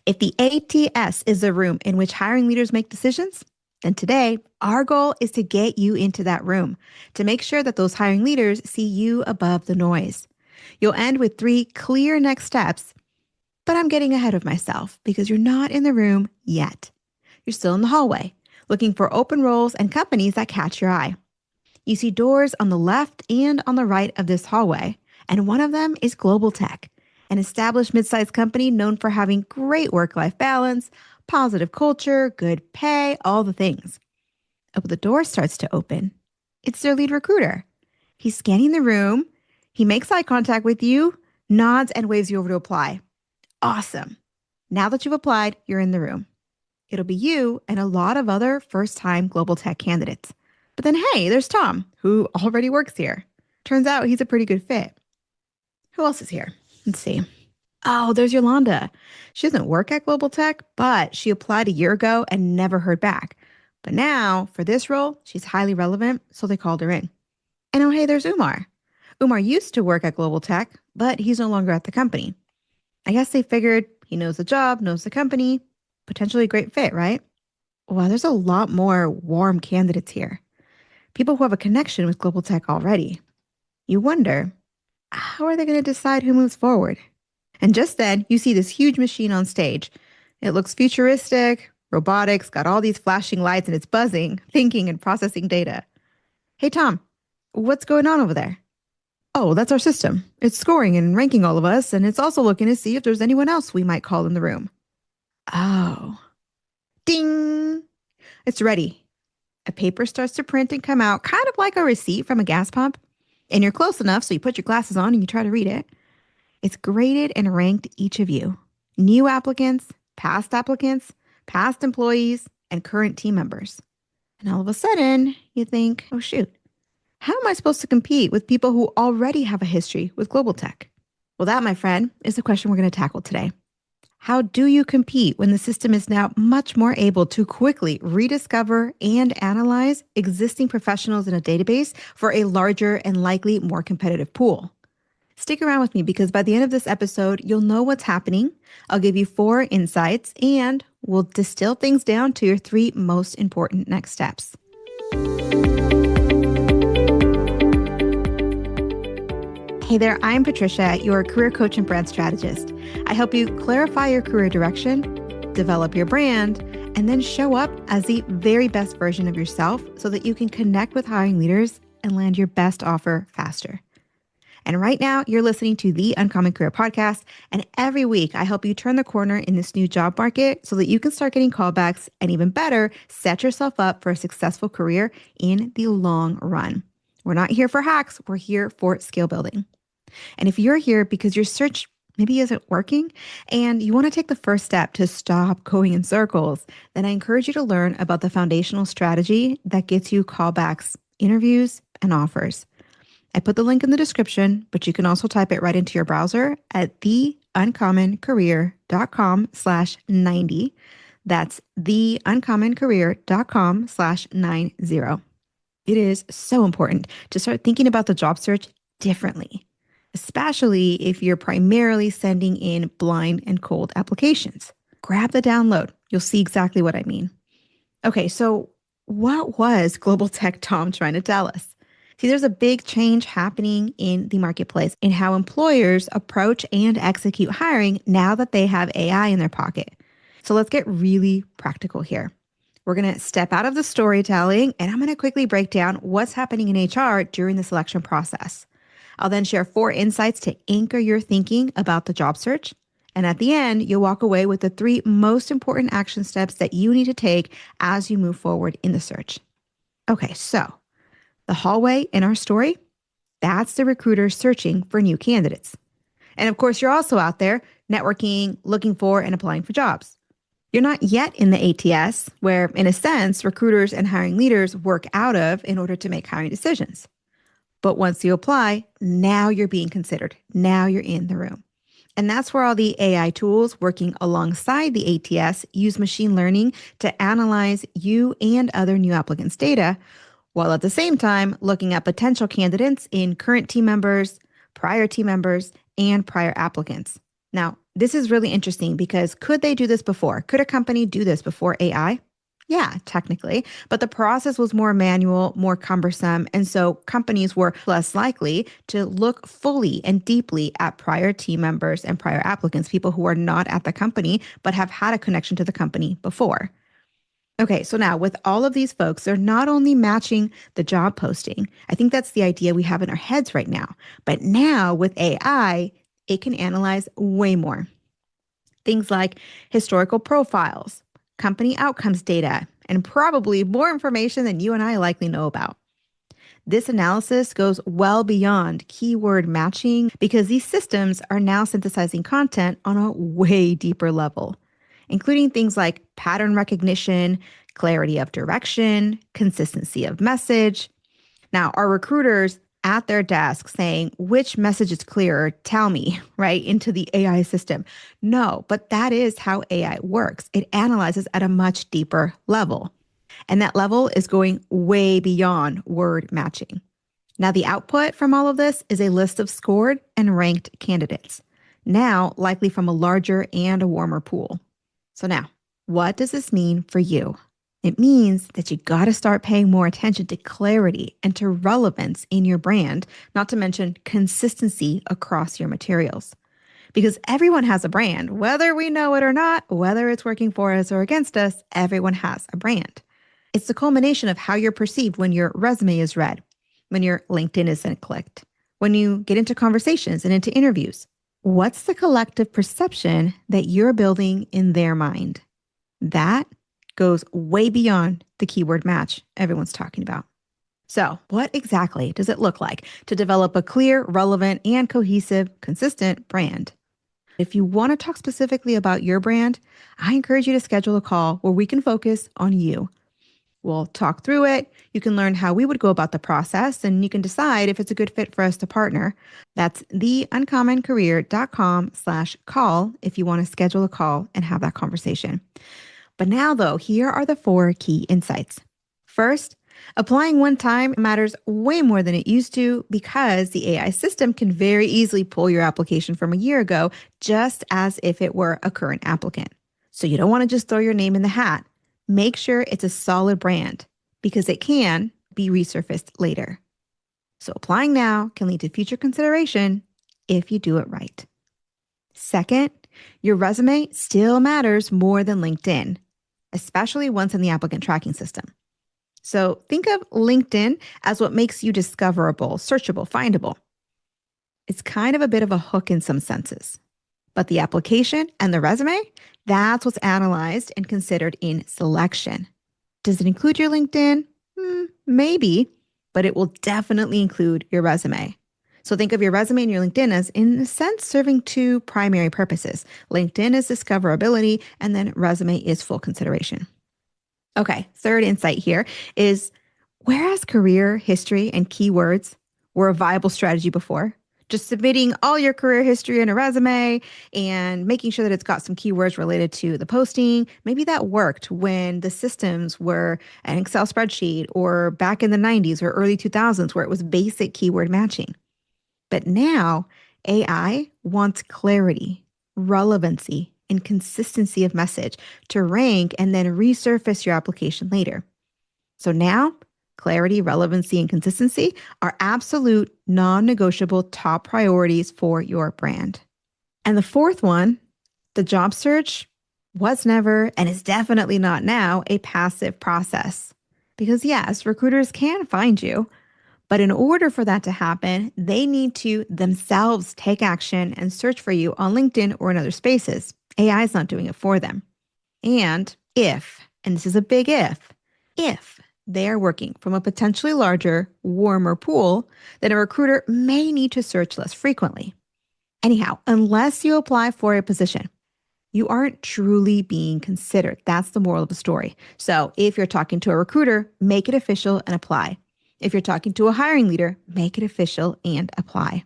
If the ATS is the room in which hiring leaders make decisions, then today our goal is to get you into that room to make sure that those hiring leaders see you above the noise. You'll end with 3 clear next steps, but I'm getting ahead of myself because you're not in the room yet. You're still in the hallway, looking for open roles and companies that catch your eye. You see doors on the left and on the right of this hallway, and one of them is Global Tech, an established mid-sized company known for having great work-life balance, positive culture, good pay, all the things. Oh, but the door starts to open. It's their lead recruiter. He's scanning the room. He makes eye contact with you, nods, and waves you over to apply. Awesome. Now that you've applied, you're in the room. It'll be you and a lot of other first-time Global Tech candidates. But then, hey, there's Tom, who already works here. Turns out he's a pretty good fit. Who else is here? Let's see. Oh, there's Yolanda. She doesn't work at Global Tech, but she applied a year ago and never heard back. But now, for this role, she's highly relevant, so they called her in. And oh, hey, there's Umar. Umar used to work at Global Tech, but he's no longer at the company. I guess they figured he knows the job, knows the company, potentially a great fit, right? Well, there's a lot more warm candidates here. People who have a connection with Global Tech already. You wonder, how are they going to decide who moves forward? And just then, you see this huge machine on stage. It looks futuristic, robotics, got all these flashing lights, and it's buzzing, thinking, and processing data. Hey, Tom, what's going on over there? Oh, that's our system. It's scoring and ranking all of us, and it's also looking to see if there's anyone else we might call in the room. Oh. Ding! It's ready. A paper starts to print and come out, kind of like a receipt from a gas pump. And you're close enough, so you put your glasses on and you try to read it. It's graded and ranked each of you. New applicants, past employees, and current team members. And all of a sudden, you think, oh shoot, how am I supposed to compete with people who already have a history with Global Tech? Well, that, my friend, is the question we're going to tackle today. How do you compete when the system is now much more able to quickly rediscover and analyze existing professionals in a database for a larger and likely more competitive pool? Stick around with me because by the end of this episode, you'll know what's happening. I'll give you 4 insights and we'll distill things down to your 3 most important next steps. Hey there, I'm Patricia, your career coach and brand strategist. I help you clarify your career direction, develop your brand, and then show up as the very best version of yourself so that you can connect with hiring leaders and land your best offer faster. And right now, you're listening to the Uncommon Career Podcast, and every week I help you turn the corner in this new job market so that you can start getting callbacks and even better, set yourself up for a successful career in the long run. We're not here for hacks, we're here for skill building. And if you're here because your search maybe isn't working and you want to take the first step to stop going in circles, then I encourage you to learn about the foundational strategy that gets you callbacks, interviews, and offers. I put the link in the description, but you can also type it right into your browser at theuncommoncareer.com/90. That's theuncommoncareer.com/90. It is so important to start thinking about the job search differently, especially if you're primarily sending in blind and cold applications. Grab the download. You'll see exactly what I mean. Okay, so what was Global Tech Tom trying to tell us? See, there's a big change happening in the marketplace in how employers approach and execute hiring now that they have AI in their pocket. So let's get really practical here. We're going to step out of the storytelling and I'm going to quickly break down what's happening in HR during the selection process. I'll then share 4 insights to anchor your thinking about the job search. And at the end, you'll walk away with the 3 most important action steps that you need to take as you move forward in the search. Okay, so the hallway in our story, that's the recruiter searching for new candidates. And of course, you're also out there networking, looking for, and applying for jobs. You're not yet in the ATS, where, in a sense, recruiters and hiring leaders work out of in order to make hiring decisions. But once you apply, now you're being considered. Now you're in the room. And that's where all the AI tools working alongside the ATS use machine learning to analyze you and other new applicants' data, while at the same time looking at potential candidates in current team members, prior team members, and prior applicants. Now, this is really interesting because could they do this before? Could a company do this before AI? Yeah, technically, but the process was more manual, more cumbersome, and so companies were less likely to look fully and deeply at prior team members and prior applicants, people who are not at the company but have had a connection to the company before. Okay, so now with all of these folks, they're not only matching the job posting. I think that's the idea we have in our heads right now. But now with AI, it can analyze way more. Things like historical profiles, company outcomes data, and probably more information than you and I likely know about. This analysis goes well beyond keyword matching because these systems are now synthesizing content on a way deeper level, including things like pattern recognition, clarity of direction, consistency of message. Now, are recruiters at their desk saying, which message is clearer? Tell me, right, into the AI system? No, but that is how AI works. It analyzes at a much deeper level. And that level is going way beyond word matching. Now, the output from all of this is a list of scored and ranked candidates, now likely from a larger and a warmer pool. So now, what does this mean for you? It means that you got to start paying more attention to clarity and to relevance in your brand, not to mention consistency across your materials. Because everyone has a brand, whether we know it or not, whether it's working for us or against us, everyone has a brand. It's the culmination of how you're perceived when your resume is read, when your LinkedIn isn't clicked, when you get into conversations and into interviews. What's the collective perception that you're building in their mind? That goes way beyond the keyword match everyone's talking about. So, what exactly does it look like to develop a clear, relevant, and cohesive, consistent brand? If you want to talk specifically about your brand, I encourage you to schedule a call where we can focus on you. We'll talk through it. You can learn how we would go about the process, and you can decide if it's a good fit for us to partner. That's theuncommoncareer.com/call if you want to schedule a call and have that conversation. But now, though, here are the 4 key insights. First, applying one time matters way more than it used to because the AI system can very easily pull your application from a year ago just as if it were a current applicant. So you don't want to just throw your name in the hat. Make sure it's a solid brand because it can be resurfaced later. So applying now can lead to future consideration if you do it right. Second, your resume still matters more than LinkedIn, especially once in the applicant tracking system. So think of LinkedIn as what makes you discoverable, searchable, findable. It's kind of a bit of a hook in some senses. But the application and the resume, that's what's analyzed and considered in selection. Does it include your LinkedIn? Maybe, but it will definitely include your resume. So think of your resume and your LinkedIn as, in a sense, serving 2 primary purposes. LinkedIn is discoverability, and then resume is full consideration. Okay, third insight here is, whereas career history and keywords were a viable strategy before, just submitting all your career history in a resume and making sure that it's got some keywords related to the posting. Maybe that worked when the systems were an Excel spreadsheet or back in the 90s or early 2000s where it was basic keyword matching. But now AI wants clarity, relevancy, and consistency of message to rank and then resurface your application later. So now clarity, relevancy, and consistency are absolute non-negotiable top priorities for your brand. And the fourth one, the job search was never and is definitely not now a passive process. Because yes, recruiters can find you, but in order for that to happen, they need to themselves take action and search for you on LinkedIn or in other spaces. AI is not doing it for them. And if, and this is a big if they are working from a potentially larger, warmer pool, then a recruiter may need to search less frequently. Anyhow, unless you apply for a position, you aren't truly being considered. That's the moral of the story. So if you're talking to a recruiter, make it official and apply. If you're talking to a hiring leader, make it official and apply.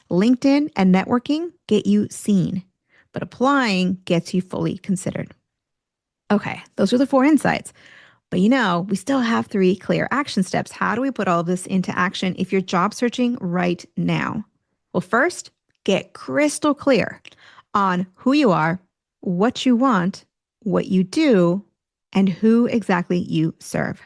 LinkedIn and networking get you seen, but applying gets you fully considered. Okay, those are the 4 insights. But we still have 3 clear action steps. How do we put all of this into action if you're job searching right now? Well, first, Get crystal clear on who you are, what you want, what you do, and who exactly you serve.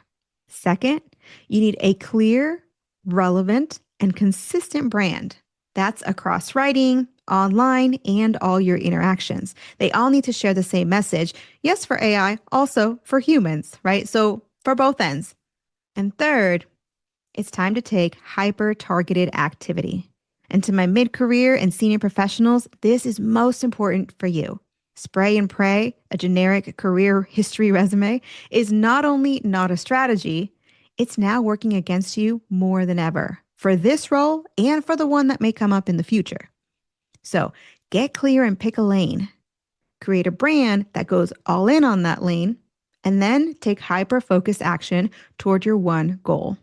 Second, you need a clear, relevant, and consistent brand. That's across writing, online, and all your interactions. They all need to share the same message. Yes, for AI, also for humans, right? So for both ends. And third, it's time to take hyper-targeted activity. And to my mid-career and senior professionals, this is most important for you. Spray and pray, a generic career history resume, is not only not a strategy, it's now working against you more than ever for this role and for the one that may come up in the future. So get clear and pick a lane. Create a brand that goes all in on that lane, and then take hyper-focused action toward your one goal.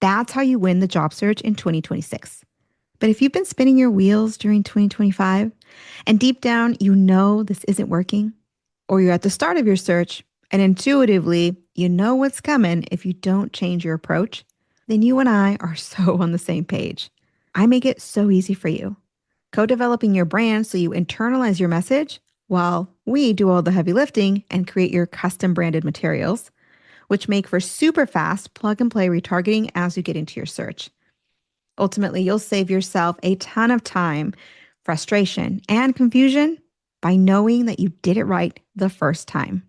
That's how you win the job search in 2026. But if you've been spinning your wheels during 2025 and deep down you know this isn't working, or you're at the start of your search and intuitively you know what's coming if you don't change your approach, then you and I are so on the same page. I make it so easy for you. Co-developing your brand so you internalize your message while we do all the heavy lifting and create your custom branded materials, which make for super fast plug-and-play retargeting as you get into your search. Ultimately, you'll save yourself a ton of time, frustration, and confusion by knowing that you did it right the first time.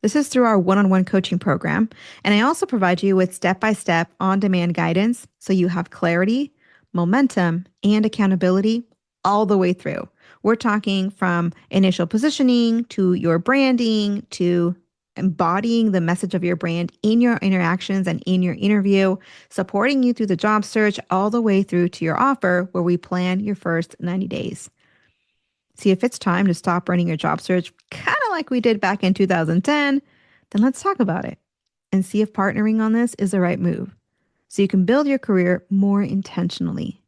This is through our one-on-one coaching program, and I also provide you with step-by-step on-demand guidance so you have clarity, momentum, and accountability all the way through. We're talking from initial positioning to your branding to embodying the message of your brand in your interactions and in your interview, supporting you through the job search all the way through to your offer where we plan your first 90 days. See, if it's time to stop running your job search, kind of like we did back in 2010, then let's talk about it and see if partnering on this is the right move so you can build your career more intentionally.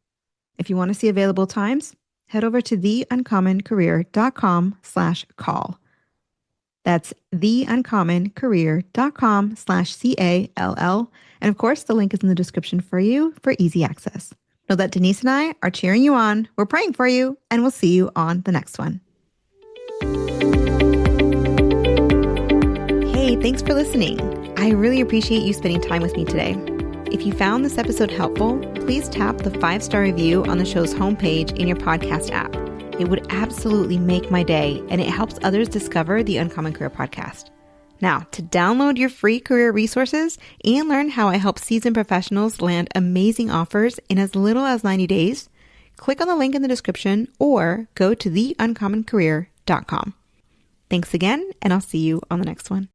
If you want to see available times, head over to theuncommoncareer.com/call. That's theuncommoncareer.com/CALL. And of course, the link is in the description for you for easy access. Know that Denise and I are cheering you on. We're praying for you, and we'll see you on the next one. Hey, thanks for listening. I really appreciate you spending time with me today. If you found this episode helpful, please tap the 5-star review on the show's homepage in your podcast app. It would absolutely make my day, and it helps others discover the Uncommon Career Podcast. Now, to download your free career resources and learn how I help seasoned professionals land amazing offers in as little as 90 days, click on the link in the description or go to theuncommoncareer.com. Thanks again, and I'll see you on the next one.